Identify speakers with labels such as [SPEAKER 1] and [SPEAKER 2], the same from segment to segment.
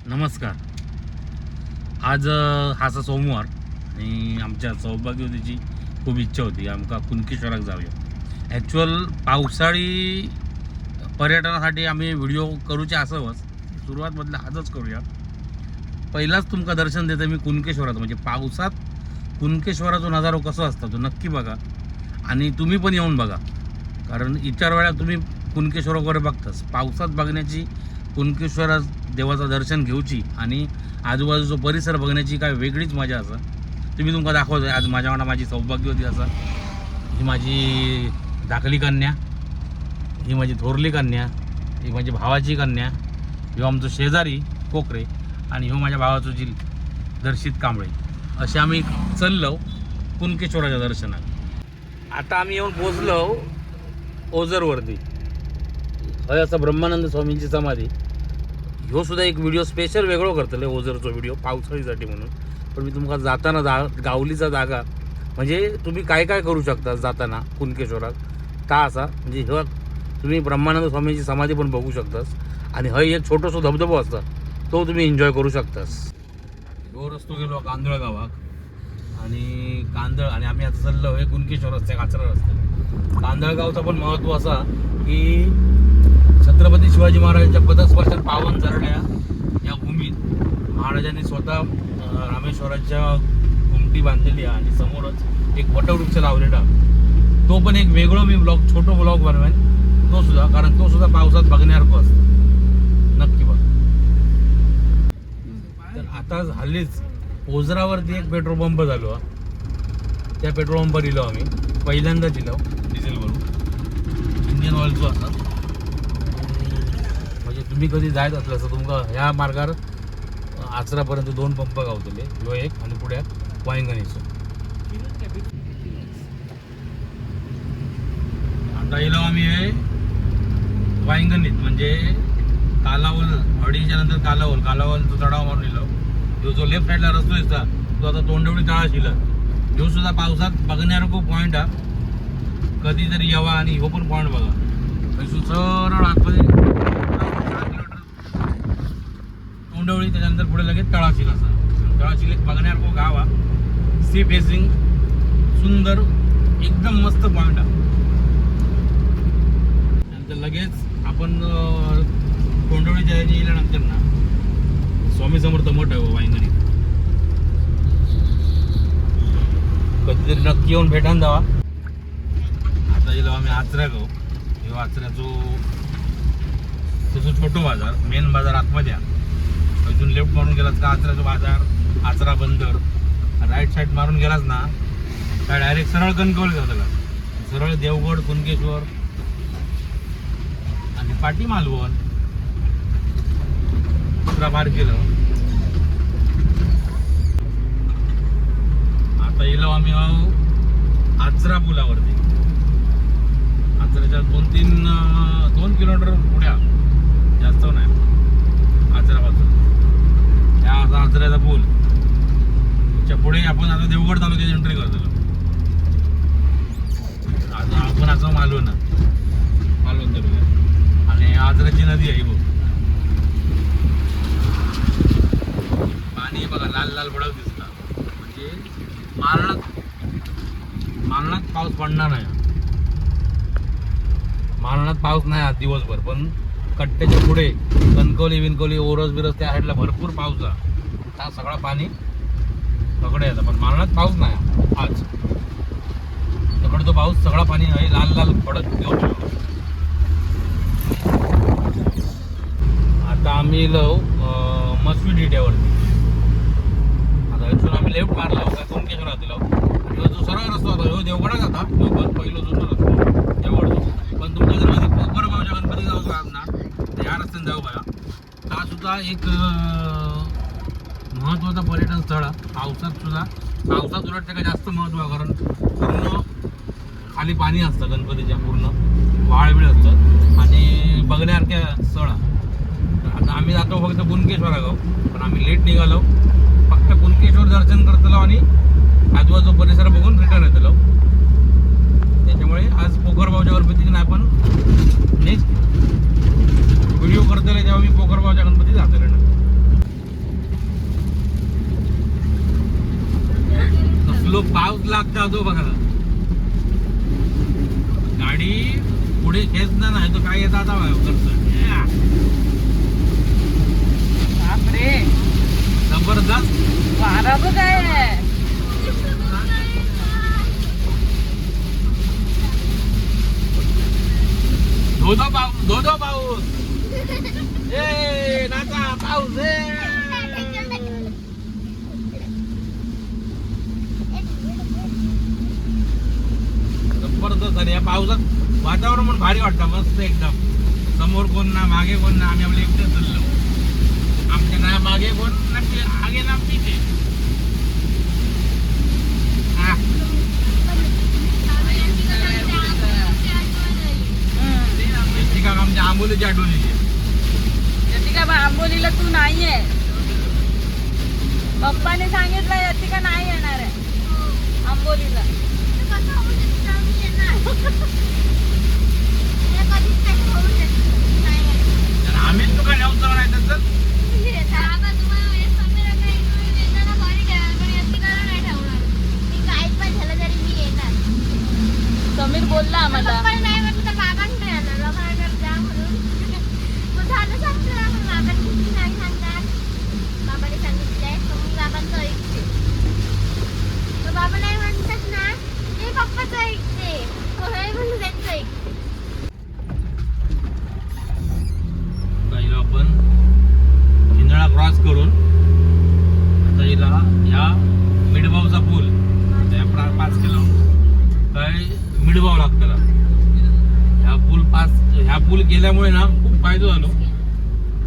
[SPEAKER 1] नमस्कार. आज हाचा सोमवार आणि आमच्या सौभाग्यवतीची खूप इच्छा होती आमका कुणकेश्वराक जाऊया. ॲक्च्युअल पावसाळी पर्यटनासाठी आम्ही व्हिडिओ करूचे असंच सुरुवातमधलं आजच करूया. पहिलाच तुमका दर्शन देतं मी कुणकेश्वराचं, म्हणजे पावसात कुणकेश्वराचा नजारा कसं असतं तो नक्की बघा आणि तुम्ही पण येऊन बघा. कारण इतर वेळा तुम्ही कुणकेश्वर वगैरे बघताच, पावसात बघण्याची कुणकेश्वर देवाचं दर्शन घेऊची आणि आजूबाजूचा परिसर बघण्याची काय वेगळीच मजा असं. तुम्ही तुमका दाखवतो आज माझ्याकडं माझी सौभाग्यवती असा, ही माझी धाकली कन्या, ही माझी थोरली कन्या, ही माझी भावाची कन्या, ह्यो आमचं शेजारी कोकरे आणि ह्यो माझ्या भावाचं जिल दर्शित कांबळे. असे आम्ही चाललो कुणकेश्वराच्या दर्शनात. आता आम्ही येऊन पोचलो ओझरवरती. हय असं ब्रह्मानंद स्वामींची समाधी. ह्यो सुद्धा एक व्हिडिओ स्पेशल वेगळो करतले ओझरचो व्हिडिओ पावसाळीसाठी म्हणून. पण मी तुमका जाताना गावलीचा जागा म्हणजे तुम्ही काय काय करू शकता जाताना कुणकेश्वरात ता असा, म्हणजे ह्यो तुम्ही ब्रह्मानंद स्वामींची समाधी पण बघू शकतास आणि हय एक छोटोसो धबधबो असता तो तुम्ही एन्जॉय करू शकतास. ह्यो रस्तो गेलो कांदळ गावाक आणि आम्ही आता चाललो हे कुणकेश्वर रस्त्याक काचरा रस्ते. कांदळगावचं पण महत्त्व असा की छत्रपती शिवाजी महाराजांच्या पदस्पर्शात पावन झरण्या या भूमीत महाराजांनी स्वतः रामेश्वराच्या घुमटी बांधलेली आहे आणि समोरच एक वटवृक्ष लावलेला. तो पण एक वेगळं मी छोटो ब्लॉग बनवेन तो सुद्धा, कारण तो सुद्धा पावसात बघण्यासारखं असतं. नक्की बघ. तर आता हल्लीच ओझरावरती एक पेट्रोल पंप झालो. त्या पेट्रोल पंपवर दिलो आम्ही पहिल्यांदा दिलो डिझेल भरून इंडियन ऑइलचो असा. म्हणजे तुम्ही कधी जायत असलं तर तुमका ह्या मार्गावर आचरापर्यंत 2 पंप गावतले, ह्यो एक आणि पुढे वांगणीचो. आता येलो आम्ही हे वांगणीत म्हणजे कालावल अडीच्या नंतर कालावलचा चढाव मारून येलो. ह्यो जो लेफ्ट साईडला रस्तो दिसता तो आता तोंडवळी तळा शिला. ह्यो सुद्धा पावसात बघण्यासारखो पॉईंट हा. कधीतरी यावा आणि ह्यो पण पॉईंट बघा. सरळ आतमध्ये तोंडवळी, त्याच्यानंतर पुढे लगेच तळाशील असा. तळाशील एक बघण्यासारखं गाव हा. सी फेसिंग सुंदर एकदम मस्त पॉईंट हा. नंतर लगेच आपण तोंडवळीच्या ह्याने गेल्यानंतर ना स्वामी समर्थ मठ आहे वांगणी. कधीतरी नक्की येऊन भेटान जावा. आता गेलो आम्ही आचऱ्यागाव. हे आचऱ्याचो तसं छोटो बाजार, मेन बाजार आतमध्ये. इथून लेफ्ट मारून गेलास का आचऱ्याचा बाजार, आचरा बंदर. राईट साईड मारून गेलास ना काय डायरेक्ट सरळ कणकवली जातं का, सरळ देवगड कुणकेश्वर आणि पाटी मालवण बाहेर गेलं. आता गेलो आम्ही आचरा पुलावरती. आचऱ्याच्या 2 किलोमीटर पुढ्या, जास्त नाही आचरापासून. ह्या असा आचऱ्याचा पूल. त्याच्या पुढे आपण आता देवगड तालुक्यात एंट्री करतो. आता आपण असं मालवण तालुक्यात आणि आचऱ्याची नदी आहे बघ. पाणी बघा लाल लाल भडक दिसतं. म्हणजे मालवणात पाऊस पडणार नाही. मालवणात पाऊस नाही आज दिवसभर, पण कट्ट्याच्या पुढे कणकवली ओरस बिरस त्या साईडला भरपूर पाऊस झाला. त्या सगळा पाणी तकडे येतं, पण मालवणात पाऊस नाही आज. तकडे तो पाऊस सगळा पाणी लाल लाल पडत घेऊन. आता आम्ही येलो मसवी डिट्यावरती. आता इथून आम्ही लेफ्ट मारला काय कुणकेश्वरात दिलो. जो सरळ रस्ता होता ह्यो देवगडात जाता. ह्यो पण पहिलो जुना रस्ता देवगडचा. पण तुमच्या जर मध्ये कोकरगावच्या गणपती जाऊचा आज ना तर ह्या रस्त्याने जाऊ बघा. हा सुद्धा एक महत्त्वाचा पर्यटन स्थळ. पावसात उलट त्याला जास्त महत्त्व आहे, कारण पूर्ण खाली पाणी असतं गणपतीच्या, पूर्ण वाळबीळ असतं आणि बघण्यासारख्या स्थळ. आता आम्ही जातो फक्त कुणकेश्वरागाव, पण आम्ही लेट निघालो. फक्त कुणकेश्वर दर्शन करतलो आणि आजूबाजू परिसर बघून रिटर्न येतलो. त्याच्यामुळे आज पोखरबावच्या गणपतीची नाही, पण नेक्स्ट व्हिडिओ करतले तेव्हा मी पोखरबावच्या गणपती जातले ना. लागता तो बघा गाडी पुढे खेचणार नाही तो काय येत आता
[SPEAKER 2] बापरे
[SPEAKER 1] जबरदस्त
[SPEAKER 2] वारा बघ आहे.
[SPEAKER 1] धो पाऊस ए नाचा पाऊस जबरदस्त आणि या पावसात वातावरण पण भारी वाटतं मस्त एकदम. समोर कोण ना मागे कोण ना आम्ही आपल्या एकटे चाललो. आमच्या ना मागे कोण ना आगे ना पिछे. आमच्या आंबोलीची आठवण येते.
[SPEAKER 2] आंबोलीला तू नाहीये. पप्पाने सांगितलं यतिका नाही येणार आहे आंबोलीला.
[SPEAKER 1] आम्हीच तुका नव्हतं नाही तसं
[SPEAKER 2] समीर बोलला आम्हाला
[SPEAKER 3] बाबा नाही म्हणतात ना ते पप्पाच ऐकते म्हणून त्यांचं ऐकते.
[SPEAKER 1] आपण हिंदळा क्रॉस करून आता हिला ह्या मिडबावचा पूल त्या 5 किलो काय मिडबाव लागतं. ह्या पूल केल्यामुळे ना खूप फायदा झालो.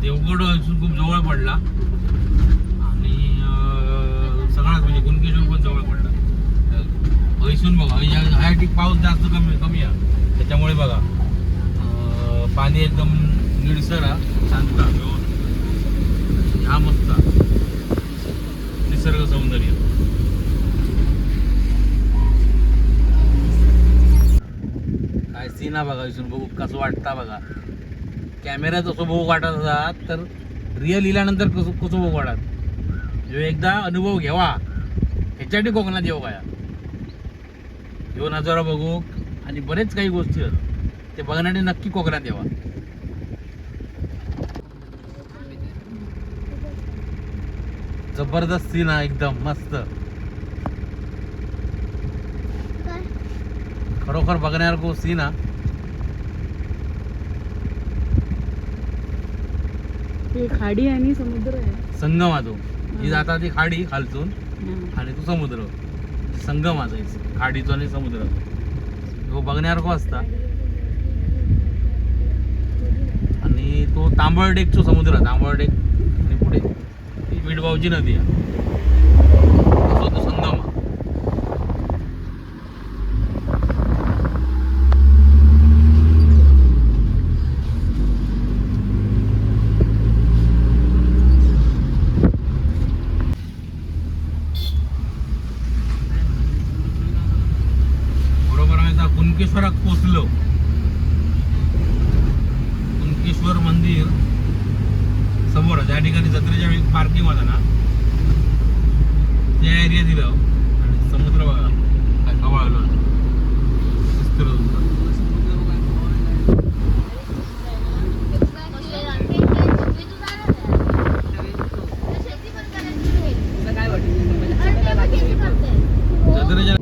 [SPEAKER 1] देवगड खूप जवळ पडला आणि सगळाच म्हणजे कुणकेश्वर पण जवळ पडला. ऐसून बघा ह्या ठिक पाऊस जास्त कमी आहे त्याच्यामुळे बघा पाणी एकदम निळसर शांत हा मस्त निसर्ग सौंदर्य. काय सीना बघा इथून बघू कसं वाटता बघा. कॅमेरा जसं बघू वाटत असतात तर रिअल इल्यानंतर कसं बघू वाटत. जो एकदा अनुभव घ्यावा ह्याच्यासाठी कोकणात येऊ काय ह्यो नजारा बघू आणि बरेच काही गोष्टी आहेत ते बघण्यासाठी नक्की कोकणात यावा. जबरदस्त सीन आहे एकदम मस्त. खरोखर बघण्यासारखं सीन हा.
[SPEAKER 2] खाडी आणि समुद्र आहे
[SPEAKER 1] संगम हा तो. ही जाता ती खाडी खालचून आणि तो समुद्र संगम हा खाडीचो आणि समुद्र तो बघण्यासारखं असता. आणि तो तांबळडेकचो समुद्र तांबळडेक आणि पुढे ती मिडबावची नदी आहे तो संगम हा. कुणकेश्वरात पोचलो. कुणकेश्वर मंदिर समोर ज्या ठिकाणी जत्रेच्या वेळी पार्किंग होता ना त्या एरिया दिलं आणि समुद्र बघा काय खवळलो जत्रेच्या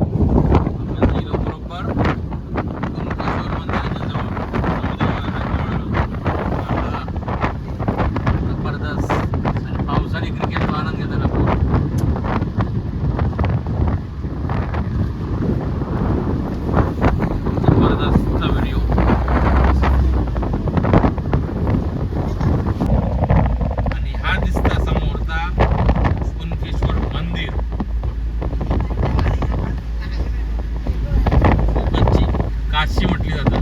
[SPEAKER 1] काशी म्हटली जातात.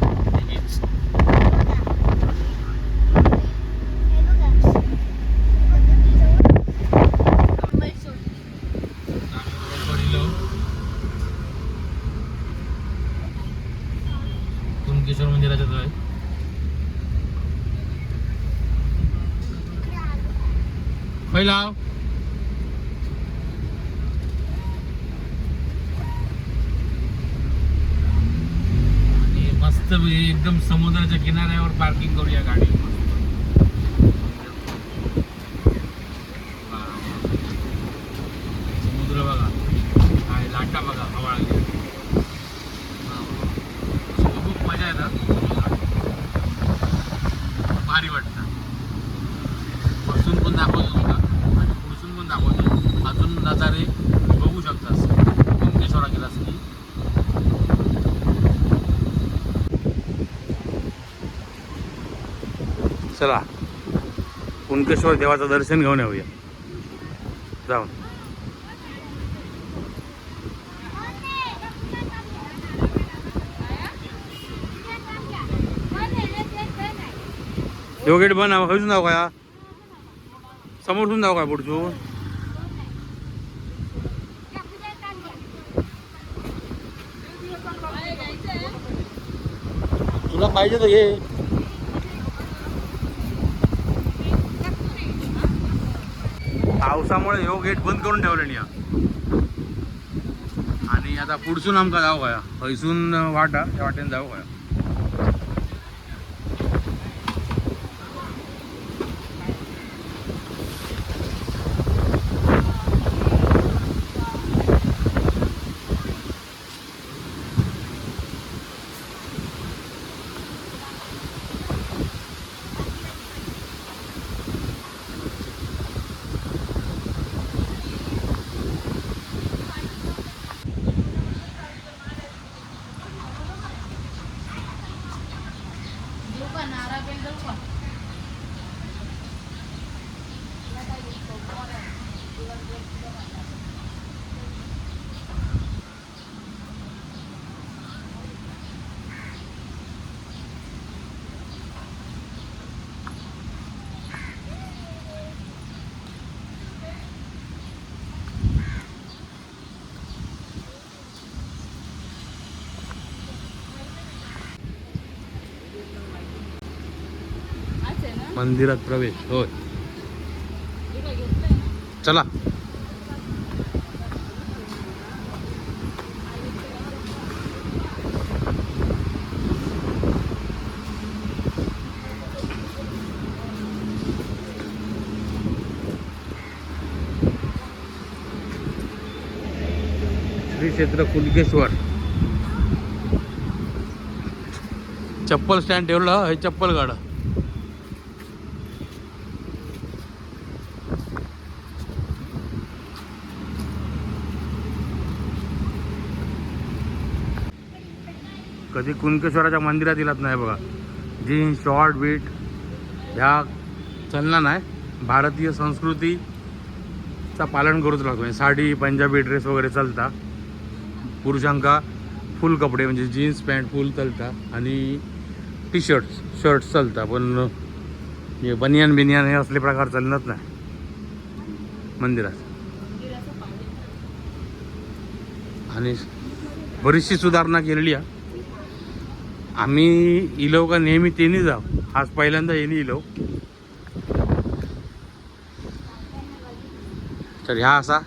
[SPEAKER 1] कुणकेश्वर मंदिराच्या जवळ पहिला. 1 मस्त एकदम समुद्राच्या किनाऱ्यावर पार्किंग करूया गाडी. समुद्र बघा, काय लाटा बघा, हवा खूप मजा येतात, भारी वाटतं. बसून पण दाखवतो तुला आणि पुढसून पण दाखवतो. अजून नजारे बघू शकतास कुणकेश्वरा गेलास की. चला कुणकेश्वर देवाचं दर्शन घेऊन येऊया जाऊन. देव गेट बंद खयसून जाऊ का, समोरसून जाऊ काय पुढचून. तुला पाहिजे तर घे. पावसामुळे ह्यो गेट बंद करून ठेवले या. आणि आता पुढसून आमका जाऊ काय, खयसून वाटा त्या वाटेने जाऊ काय. मंदिरात प्रवेश होय. चला श्री क्षेत्र कुणकेश्वर. चप्पल स्टँड ठेवलं, हे चप्पल काढा. कधी कुणकेश्वराच्या मंदिरात येलाच नाही बघा. जीन्स शॉर्ट बीट ह्या चलना नाही. भारतीय संस्कृतीचा पालन करूच लागतो. म्हणजे साडी पंजाबी ड्रेस वगैरे चालता. पुरुषांका फुल कपडे म्हणजे जीन्स पॅन्ट फुल चालता आणि टी शर्ट चालता. पण हे बनियान बिनियान हे असले प्रकार चालत नाही मंदिरात. आणि बरीचशी सुधारणा केलेली आहे. आम्ही इलो का नेहमी तेनी जाऊ, आज पहिल्यांदा येणे इलो. तर ह्या असा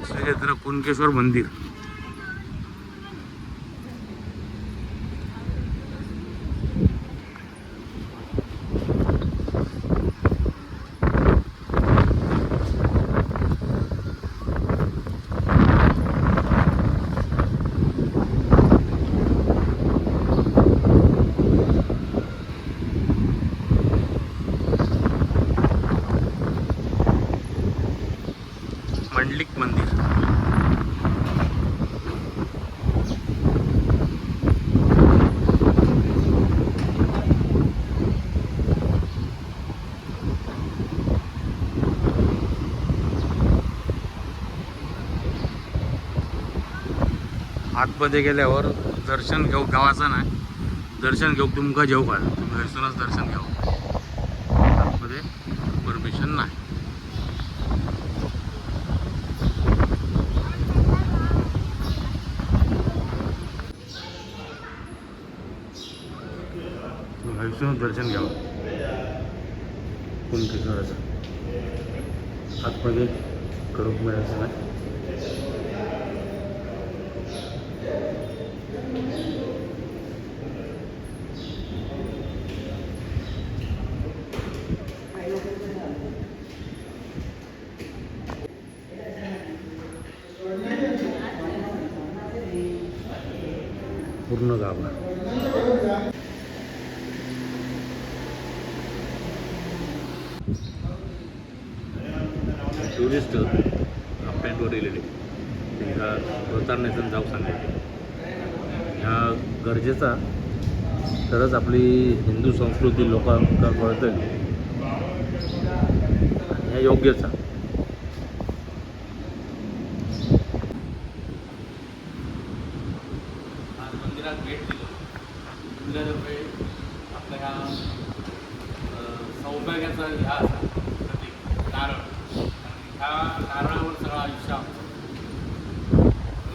[SPEAKER 1] श्री क्षेत्र कुणकेश्वर मंदिर. मंडलिक मंदिर. आतमध्ये गेल्यावर दर्शन घेऊ गावाचं नाही, दर्शन घेऊ तुमका जेऊ का तुम्ही हयसूनच दर्शन घेऊ. आतमध्ये परमिशन नाही. हयसूनच दर्शन घ्यावं कुणकेश्वराचं. आतमध्ये करूक मिळायचं नाही. पूर्ण गाभा. टुरिस्ट पॅन्टवर रिलेटेड ह्या अवतारण्याचं जाऊ सांगायचे ह्या गरजेचा तरच आपली हिंदू संस्कृती लोकांना कळतं ह्या योग्यचा. मंदिरात भेट दिलं मंदिराजवळ आपल्या ह्या सौभाग्याचा ह्या प्रतीक नारळ. ह्या नारळावर सगळं आयुष्य आमचं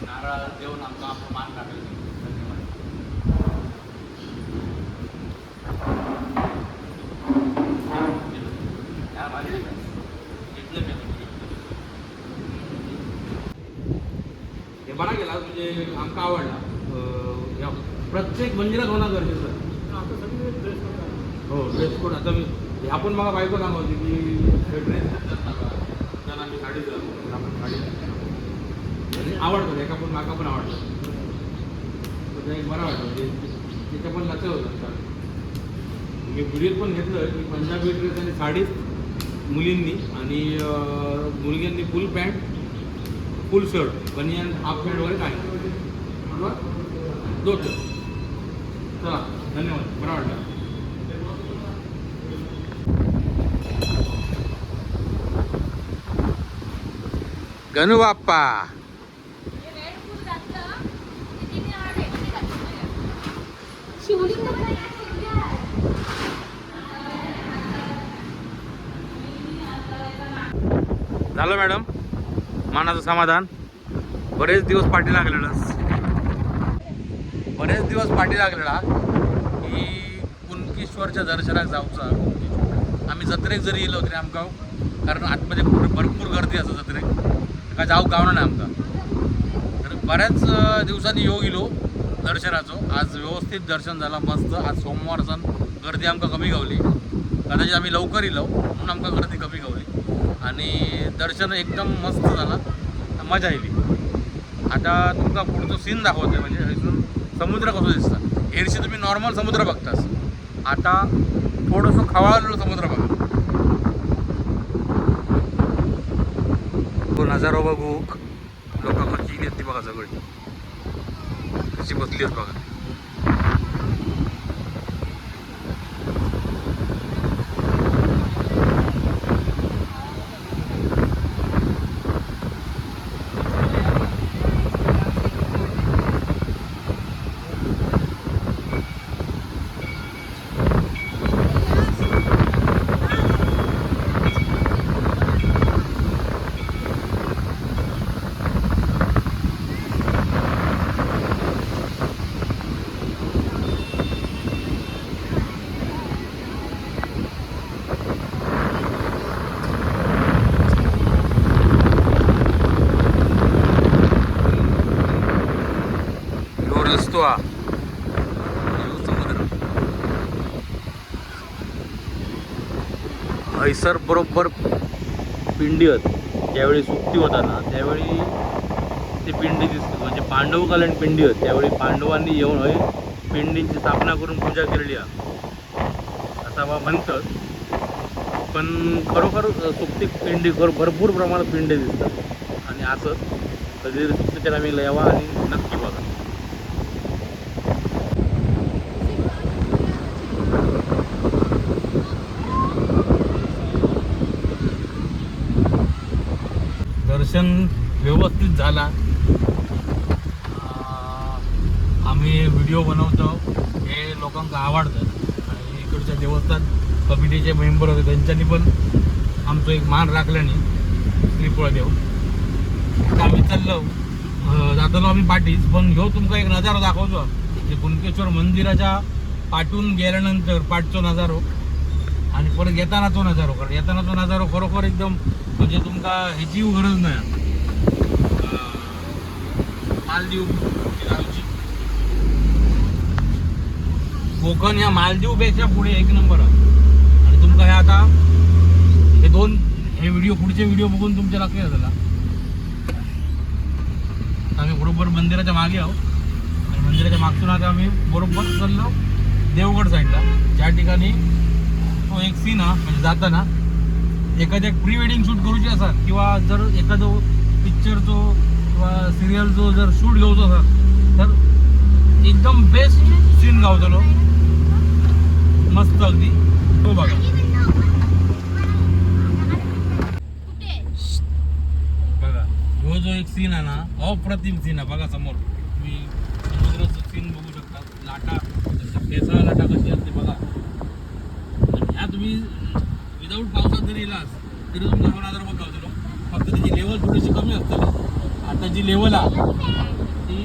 [SPEAKER 1] नारळ देऊन आमचा आपला मान टाकायचं. हे बरा गेला म्हणजे आमका आवडला. प्रत्येक मंदिरात होणं गरजेचं आहे. हो ड्रेस कोड आता मी आपण मला बायको सांगवते की ड्रेस त्याला आम्ही साडी घालतो आपण साडी आवडतं एका पण माका पण आवडतं तर एक बरं वाटतं म्हणजे तिच्या पण लक्ष होतं. मी व्हिडिओत पण घेतलं की पंजाबी ड्रेस आणि साडीच मुलींनी आणि मुलग्यांनी फुल पॅन्ट फुल शर्ट बनियान हाफ पॅन्ट वगैरे काय दोन. चला धन्यवाद बरं वाटलं. गणू बाप्पा झालं मॅडम मानाचं समाधान. बरेच दिवस पाठी लागलेला की कुणकेश्वरच्या दर्शनाक जाऊचा. आम्ही जत्रेक जरी येलो तरी आमकां कारण आतमध्ये भरपूर गर्दी असं जत्रेक का जाऊ गावना नाही आमकां. तर बऱ्याच दिवसांनी योग इलो दर्शनाचो. आज व्यवस्थित दर्शन झाला मस्त. आज सोमवार सण गर्दी आमकां कमी गावली. कदाचित आम्ही लवकर इलो म्हणून आमकां गर्दी कमी गावली आणि दर्शन एकदम मस्त झाला. मजा आयली. आता तुमका पुढचं सीन दाखवतोय म्हणजे इथून समुद्र कसं दिसतं. एरशी तुम्ही नॉर्मल समुद्र बघतास. आता थोडंसं खवळलेलं समुद्र बघा. तो नजारा बघू लोक कशी येते बघा सगळी कशी बसली आहेत बघा. दिसतो हा समुद्र. हैसर बरोबर पिंडी होत ज्यावेळी सुट्टी होता ना त्यावेळी ती पिंडी दिसते. म्हणजे पांडवकालीन पिंडी होती. त्यावेळी पांडवांनी येऊन हय पिंडींची स्थापना करून पूजा केलेली आहे असं बा म्हणतात. पण खरोखर सुट्टीक पिंडी भरपूर प्रमाणात पिंडी दिसतात आणि असं कधी सुट्टीच्या आम्ही यावा आणि नक्की बघा. दर्शन व्यवस्थित झाला. आम्ही व्हिडिओ बनवतो हे लोकांना आवडतं आणि इकडच्या देवस्थान कमिटीचे मेंबर होते त्यांच्यानी पण आमचं एक मान राखल्याने श्रीफळ देव. आम्ही चाललो जाताना आम्ही पाठीच पण घेऊ तुमका एक नजारो दाखवतो जे कुणकेश्वर मंदिराच्या पाठून गेल्यानंतर पाठचो नजारो आणि परत येतानाचो नजारो. कारण येतानाचो नजारो खरोखर एकदम म्हणजे तुमका ह्याची गरज नाही मालदीव जाऊची. कोकण या मालदीव पेक्षा पुढे एक नंबर आहे. आणि तुमका हे आता हे व्हिडिओ पुढचे व्हिडिओ बघून तुमच्या लक्षात झाला. आम्ही बरोबर मंदिराच्या मागे आहोत आणि मंदिराच्या मागसून आता आम्ही बरोबर चाललो देवगड साईडला, ज्या ठिकाणी तो एक सीन हा म्हणजे जाताना एखाद्या प्री वेडिंग शूट करूची असतात किंवा जर एखादं पिक्चरचो किंवा सिरियलचो जर शूट घेऊचो असतात तर एकदम बेस्ट सीन गावतलो. मस्त अगदी तो बघा. बघा ह्यो जो एक सीन आहे ना अप्रतिम सीन आहे. बघा समोर तुम्ही समुद्राचं सीन बघू शकता. लाटा ठेसा लाटा कशी असते बघा. ह्या तुम्ही विदाऊट पावसात जरी येलास तरी तुमचा 2000 रुपये गावतलो. फक्त त्याची लेवल थोडीशी कमी असते. आता जी लेवल आहे ती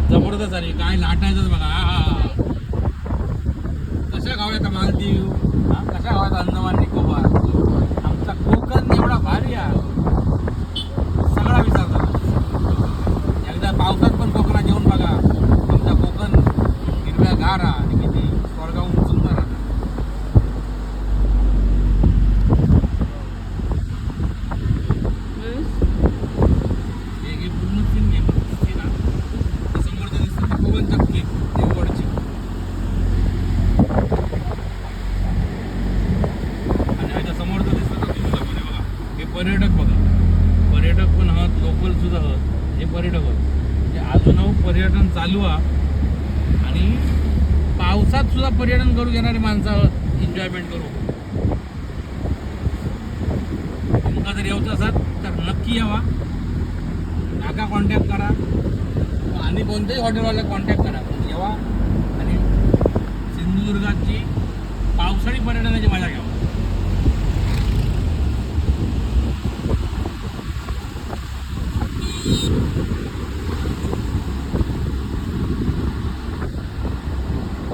[SPEAKER 1] जबरदस्त आली. काय लाटायचं बघा. कशा गावात मालदीव, कशा गावात अंदमान निकोबार. आमचा कोकण एवढा भारी आहे सगळा विचार झाला. एकदा पावसात पण कोकणात येऊन बघा. तुमचा कोकण हिरव्या गार आणि किती स्वर्गाहून सुंदर आहे. हे पूर्ण सीन घे समोरचं दिसतं ते पवन चक्की देवगडची. आणि आता समोरचं दिसतं तर तुमचं पण बघा. हे पर्यटक बघा. पर्यटक पण आहात, लोकल सुद्धा आहात. हे पर्यटक आहात म्हणजे अजून पर्यटन चालू आहे. आणि पावसात सुद्धा पर्यटन करू घेणारी माणसं आहात. एन्जॉयमेंट करू. तुमका जर येऊचं असाल तर नक्की यावा. काका कॉन्टॅक्ट करा आणि कोणत्याही हॉटेलवाला कॉन्टॅक्ट करा. येवा आणि सिंधुदुर्गाची पावसाळी पर्यटनाची मजा घ्यावा.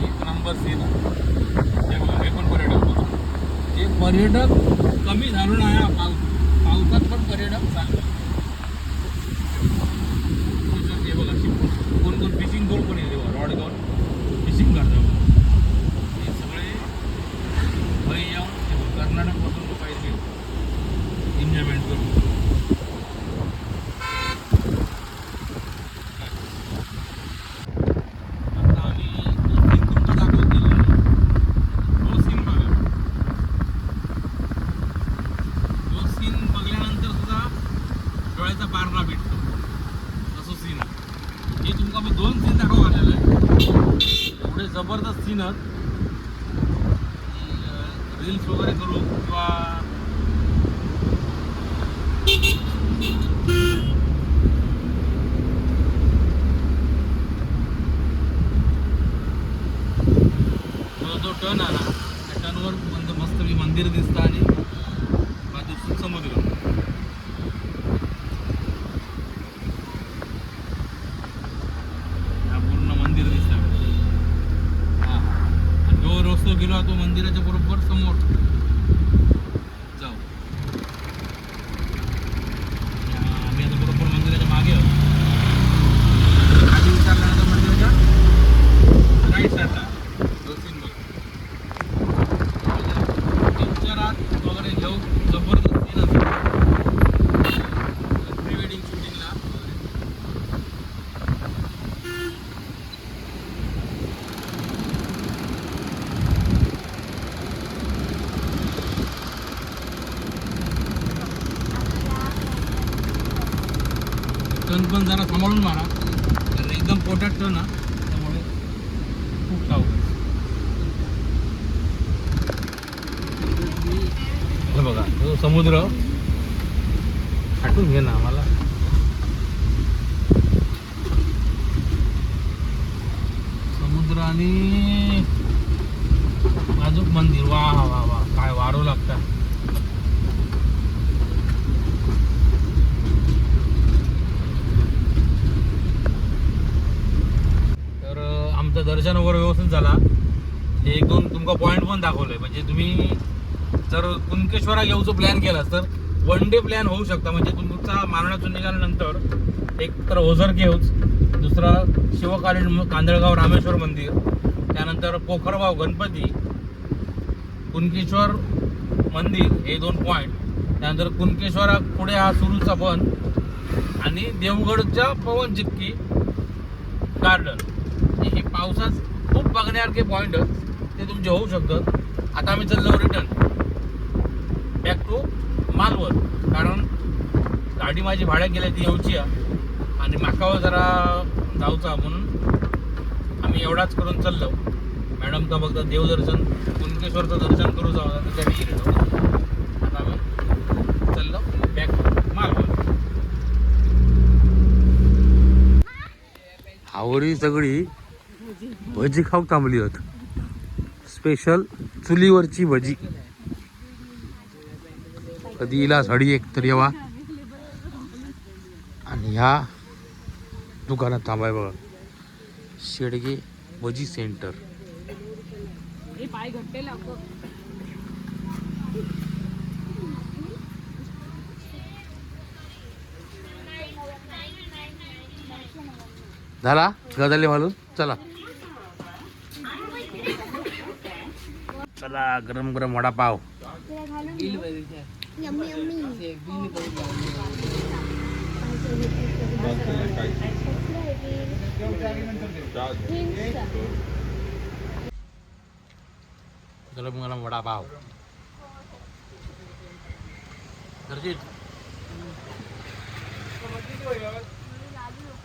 [SPEAKER 1] एक नंबर सीन हे बघा. हे पण पर्यटक. हे पर्यटक कमी झालो नाही. पावसात पण पर्यटक चांगले. हे बघा कोण कोण फिशिंग बोट पण येते रॉड घेऊन फिशिंग करतात. हे सगळे भाई येऊन कर्नाटकपासून पाहिजे एन्जॉयमेंट करून. आता आम्ही सीन तुमचा दाखवतो. तो सीन बघा. तो सीन बघल्यानंतर सुद्धा डोळ्याचा पारणा भेटतो. असं सीन आहे. हे तुमका मी 2 सीन दाखवू आलेलं आहे. एवढे जबरदस्त सीन आहेत. रील्स वगैरे करू किंवा जो टर्न आला त्या टर्नवर मस्त मंदिर दिसतं आणि बाजूचं समुद्र. पूर्ण मंदिर दिसतं. हां जो रस्तो गेलो तो मंदिराच्या बरोबर समोर जाऊ. आम्ही आता बरोबर मंदिराच्या मागे आहोत. आधी विचारल्यानंतर मंदिराच्या राईट साईडला तो सीन बघ. पिक्चरात वगैरे घेऊ जबरदस्त सीन असतो प्री वेडिंग शूटिंगला. टर्न पण जरा सांभाळून मारा. तर एकदम पोटात टर्न हा त्यामुळे खूप खाऊ. हे बघा तो समुद्र हटून घे ना आम्हाला. समुद्र आणि बाजूक मंदिर. वा वा वा काय वारो लागता. आमचं दर्शन वगैरे व्यवस्थित झाला. 1-2 तुमका पॉईंट पण दाखवले. म्हणजे तुम्ही जर कुणकेश्वरा येऊचं प्लॅन केला तर 1 डे प्लॅन होऊ शकता. म्हणजे तुमचा मारणातून निघाल्यानंतर एक तर ओझर केव्ज, दुसरा शिवकालीन कांदळगाव रामेश्वर मंदिर त्यानंतर पोखरबाव गणपती, कुणकेश्वर मंदिर हे 2 पॉईंट, त्यानंतर कुणकेश्वरा पुढे हा सुरूचा बन आणि देवगडच्या पवनचक्की गार्डन. हे पावसात खूप बघण्यासारखे पॉईंट ते तुमचे होऊ शकतात. आता आम्ही चाललो रिटर्न बॅक टू मालवण, कारण गाडी माझी भाड्या केली ती येऊची आणि माकावर जरा जाऊचा म्हणून आम्ही एवढाच करून चाललो. मॅडम का बघता देवदर्शन कुणकेश्वरचं दर्शन करू जाऊ त्यासाठी गेलेलो. आता आम्ही चाललो बॅक टू मालवण. आवरी सगळी भजी खाऊ थांबली होत. स्पेशल चुलीवरची भजी. कधी इला साडी एक तर येवा आणि ह्या दुकानात थांबाय बघा. शेडगे भजी सेंटर.
[SPEAKER 2] पाय घट्टे लागतो.
[SPEAKER 1] झाला गजाले घालून चला. चला गरम गरम वडापाव.
[SPEAKER 3] Yummy yummy.
[SPEAKER 1] गरम गरम वडापाव.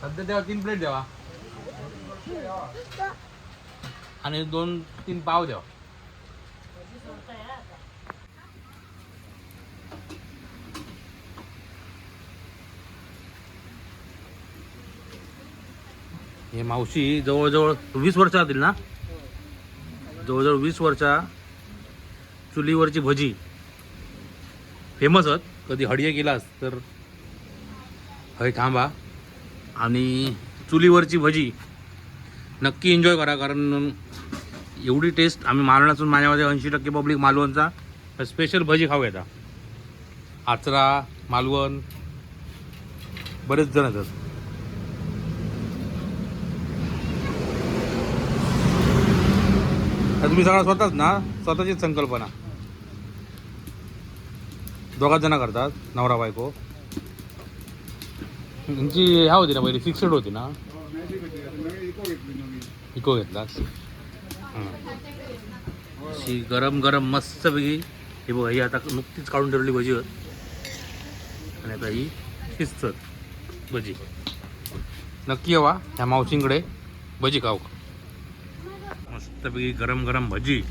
[SPEAKER 1] सध्या द्यावा 3 प्लेट द्यावा आणि 2-3 पाव द्यावा. हे मावशी जवळजवळ 20 वर्ष असतील ना, जवळजवळ 20 वर्षा चुलीवरची भजी फेमस आहेत. कधी हडिये गेलास तर हय थांबा आणि चुलीवरची भजी नक्की एन्जॉय करा, कारण एवढी टेस्ट आम्ही मालवणातून माझ्यामध्ये 80% पब्लिक मालवणचा स्पेशल भजी खाऊ येतात. आचरा मालवण बरेच जण येतात. तुम्ही सगळा स्वतःच ना, स्वतःचीच संकल्पना 2 जण करतात, नवरा बायको. त्यांची ह्या होती ना पहिली फिक्स्ड होती ना, इको घेतलास. अशी गरम गरम मस्तपैकी हे बघा. ही आता नुकतीच काढून ठेवलेली भजी होत आणि आता ही शिजत भजी. नक्की येवा ह्या मावशींकडे भजी खाऊ. मस्तपैकी गरम गरम भजी.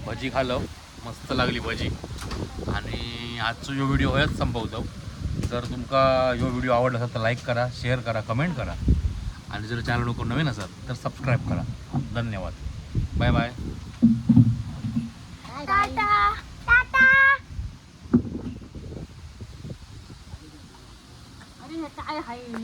[SPEAKER 1] भजी खालो, मस्त लागली भजी. आणि आजचा जो व्हिडिओ होयच संपवतो. जर तुमका ह्यो व्हिडिओ आवडला असेल तर लाईक करा, शेअर करा, कमेंट करा आणि जर चॅनल लोक नवीन असाल तर सबस्क्राईब करा. धन्यवाद. Bye bye.
[SPEAKER 3] Tata tata.
[SPEAKER 2] अरे हे काय आहे.